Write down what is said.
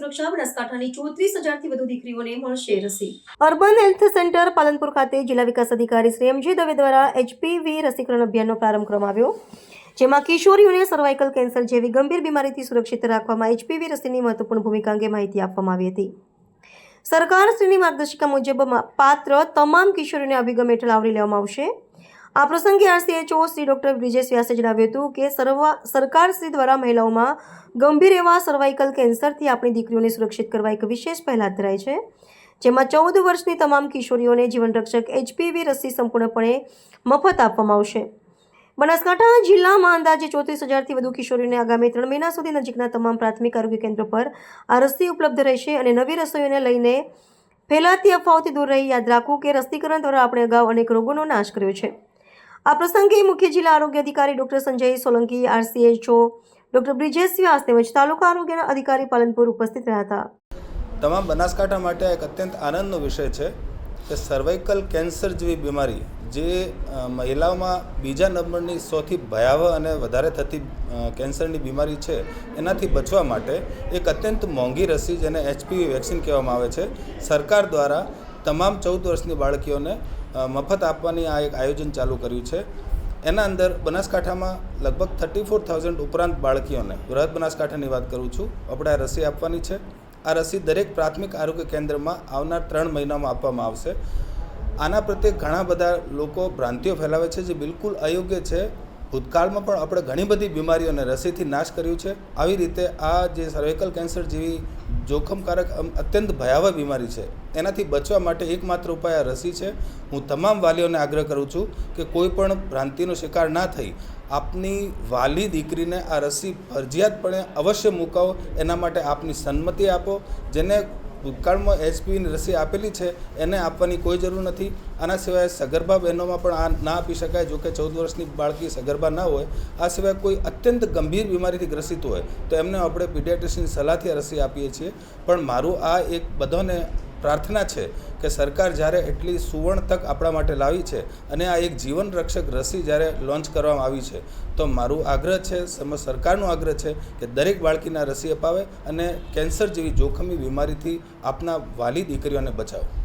સુરક્ષા બનાસકાંઠાની 34,000થી વધુ દીકરીઓને મળશે રસી. અર્બન હેલ્થ સેન્ટર પાલનપુર ખાતે જિલ્લા વિકાસ અધિકારી શ્રી એમ.જે. દવે દ્વારા HPV રસીકરણ અભિયાનનો પ્રારંભ કરવામાં આવ્યો, જેમાં કિશોરીઓને સર્વાઇકલ કેન્સર જેવી ગંભીર બીમારીથી સુરક્ષિત રાખવામાં HPV રસીની મહત્વપૂર્ણ ભૂમિકા અંગે માહિતી આપવામાં આવી હતી. સરકારશ્રીની માર્ગદર્શિકા મુજબ પાત્ર તમામ કિશોરીઓને અભિગમ હેઠળ આવરી લેવામાં આવશે. આ પ્રસંગે RCHO શ્રી ડોક્ટર બ્રિજેશ વ્યાસે જણાવ્યું હતું કે સરકારશ્રી દ્વારા મહિલાઓમાં ગંભીર એવા સર્વાઇકલ કેન્સરથી આપણી દીકરીઓને સુરક્ષિત કરવા એક વિશેષ પહેલ હાથ ધરાઈ છે, જેમાં 14 વર્ષની તમામ કિશોરીઓને જીવનરક્ષક HPV રસી સંપૂર્ણપણે મફત આપવામાં આવશે. બનાસકાંઠા જિલ્લામાં અંદાજે 34,000થી વધુ કિશોરીઓને આગામી 3 મહિના સુધી નજીકના તમામ પ્રાથમિક આરોગ્ય કેન્દ્રો પર આ રસી ઉપલબ્ધ રહેશે અને નવી રસીઓને લઈને ફેલાતી અફવાઓથી દૂર રહી યાદ રાખવું કે રસીકરણ દ્વારા આપણે અગાઉ અનેક રોગોનો નાશ કર્યો છે. આ પ્રસંગે મુખ્ય જિલ્લા આરોગ્ય અધિકારી doctor Sanjay Solanki, RCHO doctor Brijesh Vyas તેમજ તાલુકા આરોગ્ય અધિકારી પાલનપુર ઉપસ્થિત રહ્યા હતા. તમામ બનાસકાંઠા માટે એક અત્યંત આનંદનો વિષય છે કે સર્વાઇકલ કેન્સર જેવી બીમારી જે મહિલાઓમાં બીજા નંબરની સૌથી ભયાવહ અને વધારે થતી કેન્સરની બીમારી છે, એનાથી બચવા માટે એક અત્યંત મોંઘી રસી જેને HPV વેક્સિન કહેવામાં આવે છે, સરકાર દ્વારા તમામ 14 વર્ષની બાળકીઓને મફત આપવાની આ એક આયોજન ચાલુ કર્યું છે. એના અંદર બનાસકાંઠામાં લગભગ 34,000 ઉપરાંત બાળકીઓને, બૃહદ બનાસકાંઠાની વાત કરું છું, આપણે આ રસી આપવાની છે. આ રસી દરેક પ્રાથમિક આરોગ્ય કેન્દ્રમાં આવનાર 3 મહિનામાં આપવામાં આવશે. આના પ્રત્યે ઘણા બધા લોકો ભ્રાંતિઓ ફેલાવે છે જે બિલકુલ અયોગ્ય છે. ભૂતકાળમાં પણ આપણે ઘણી બધી બીમારીઓને રસીથી નાશ કર્યું છે. આવી રીતે આ જે સર્વાઇકલ કેન્સર જેવી જોખમકારક અત્યંત ભયાવહ બીમારી છે, એનાથી બચવા માટે એકમાત્ર ઉપાય આ રસી છે. હું તમામ વાલીઓને આગ્રહ કરું છું કે કોઈ પણ ભ્રાંતિનો શિકાર ના થઈ આપની વાલી દીકરીને આ રસી ફરજિયાતપણે અવશ્ય મૂકાવો. એના માટે આપની સંમતિ આપો. જેને ભૂતકાળમાં HPVની રસી આપેલી છે એને આપવાની કોઈ જરૂર નથી. આના સિવાય સગર્ભા બહેનોમાં પણ આ ના આપી શકાય. જો કે 14 વર્ષની બાળકી સગર્ભા ના હોય, આ સિવાય કોઈ અત્યંત ગંભીર બીમારીથી ગ્રસિત હોય તો એમને આપણે પીડિયાટ્રિશિયનની સલાહથી આ રસી આપીએ છીએ. પણ મારું આ એક બધાને પ્રાર્થના છે કે સરકાર જ્યારે એટલી સુવર્ણ તક આપણા માટે લાવી છે અને આ એક જીવન રક્ષક રસી જ્યારે લોન્ચ કરવામાં આવી છે, તો મારું આગ્રહ છે, સરકારનો આગ્રહ છે કે દરેક બાળકીને આ રસી અપાવે અને કેન્સર જેવી જોખમી બીમારીથી આપના વાલી દીકરીઓને બચાવો.